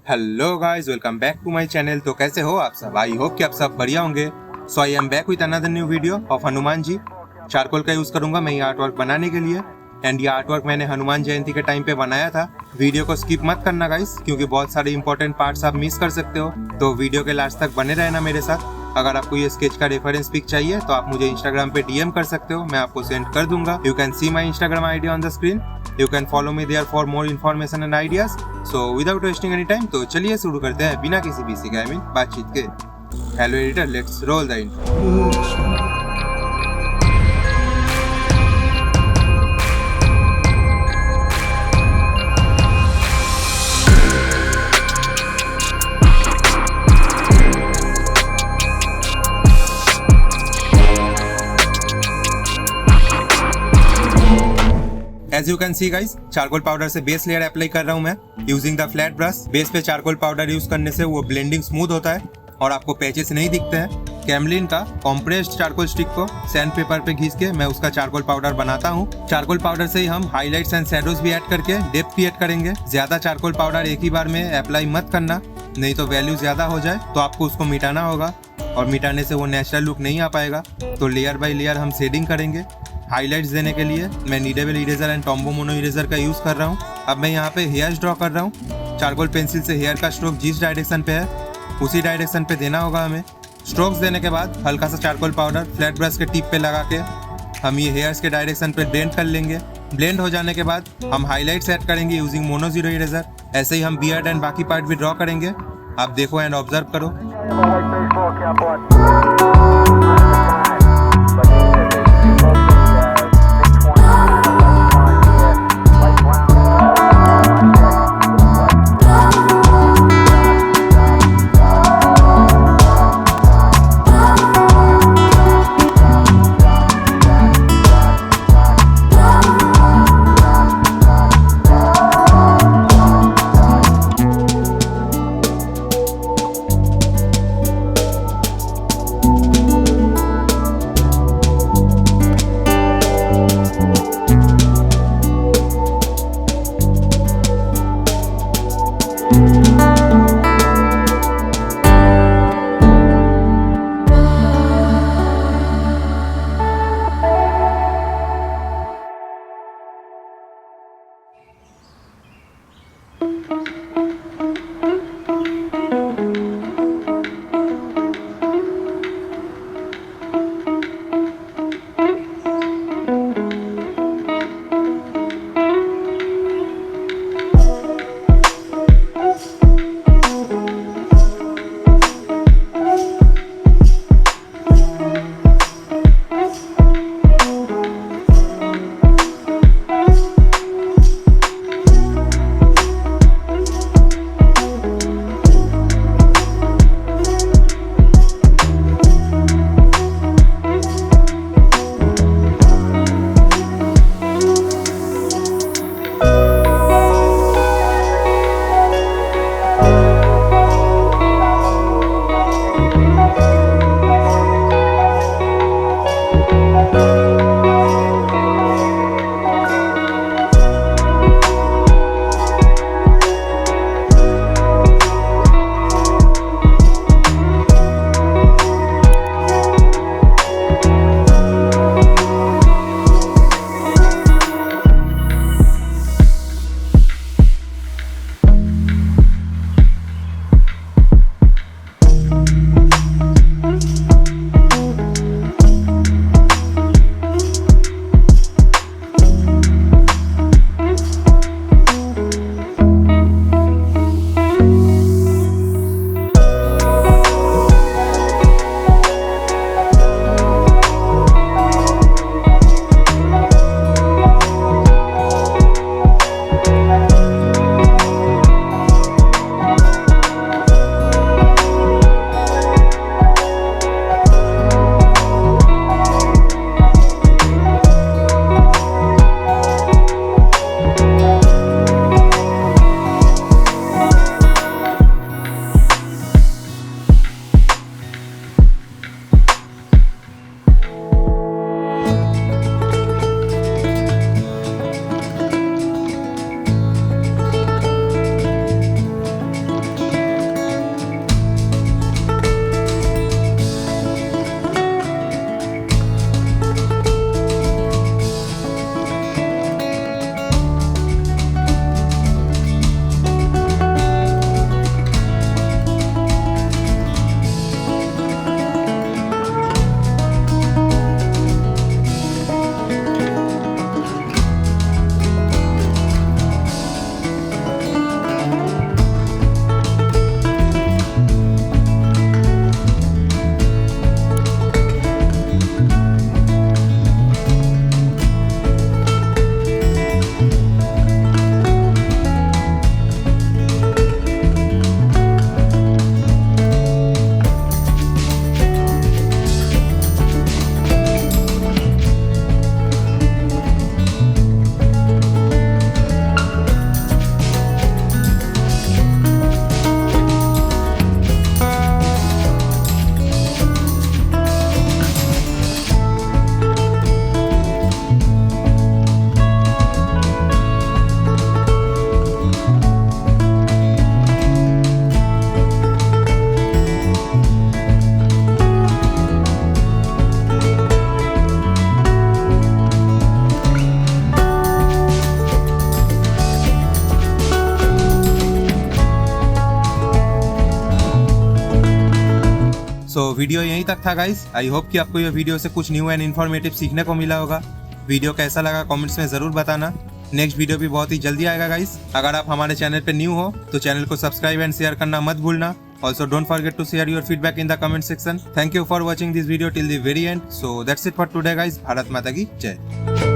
Hello guys, welcome back to my channel. तो कैसे हो आप सब? आई होप कि आप सब बढ़िया होंगे। So I am back with another new video of Hanuman ji. Charcoal का यूज करूंगा मैं ये आर्ट वर्क बनाने के लिए। एंड ये आर्ट वर्क मैंने हनुमान जयंती के टाइम पे बनाया था। वीडियो को स्किप मत करना गाइस, क्योंकि बहुत सारे इंपॉर्टेंट पार्ट्स आप मिस कर सकते हो। तो वीडियो के लास्ट तक बने रहना मेरे साथ। अगर आपको ये स्केच का रेफरेंस पिक चाहिए तो आप मुझे इंस्टाग्राम पे डीएम कर सकते हो, मैं आपको सेंड कर दूंगा। You can see my Instagram ID on the screen. You can follow me there for more information and ideas. So without wasting any time, तो चलिए शुरू करते हैं बिना किसी बीसी के बातचीत के। Hello editor, let's roll the intro. As you can see guys, charcoal powder से बेस लेयर अप्लाई कर रहा हूँ मैं using the flat brush. Base पे चारकोल पाउडर यूज करने से वो ब्लेंडिंग स्मूथ होता है और आपको पैचेस नहीं दिखते हैं। कैमलिन का कॉम्प्रेस्ड चारकोल स्टिक को सैंड पेपर पे घिस के मैं उसका चारकोल पाउडर बनाता हूँ। चारकोल पाउडर से ही हम हाईलाइट्स एंड शैडोज भी ऐड करके डेप्थ क्रिएट करेंगे। ज्यादा चारकोल पाउडर एक ही बार में अप्लाई मत करना, नहीं तो वैल्यू ज्यादा हो जाए तो आपको उसको मिटाना होगा और मिटाने से वो नेचुरल लुक नहीं आ पाएगा। तो लेयर बाय लेयर हम शेडिंग करेंगे। हाइलाइट्स देने के लिए मैं needable eraser and Tombow mono eraser का यूज कर रहा हूँ। अब मैं यहाँ पे हेयर्स ड्रॉ कर रहा हूँ। चारकोल पेंसिल से हेयर का स्ट्रोक जिस डायरेक्शन पे है उसी डायरेक्शन पे देना होगा हमें। स्ट्रोक्स देने के बाद हल्का सा चारकोल पाउडर फ्लैट ब्रश के टिप पे लगा के हम ये हेयर्स के डायरेक्शन पे ब्लेंड कर लेंगे। ब्लेंड हो जाने के बाद हम हाईलाइट्स ऐड करेंगे यूजिंग मोनो जीरो इरेजर। ऐसे ही हम बियर्ड एंड बाकी पार्ट भी ड्रॉ करेंगे। आप देखो एंड ऑब्जर्व करो। सो वीडियो यहीं तक था गाइस। आई होप कि आपको ये वीडियो से कुछ न्यू एंड इन्फॉर्मेटिव सीखने को मिला होगा। वीडियो कैसा लगा कमेंट्स में जरूर बताना। नेक्स्ट वीडियो भी बहुत ही जल्दी आएगा गाइस। अगर आप हमारे चैनल पे न्यू हो तो चैनल को सब्सक्राइब एंड शेयर करना मत भूलना। Also don't forget to share your feedback in the comment section. Thank you for watching this video till the very end. So that's it for today guys. Bharat माता की जय।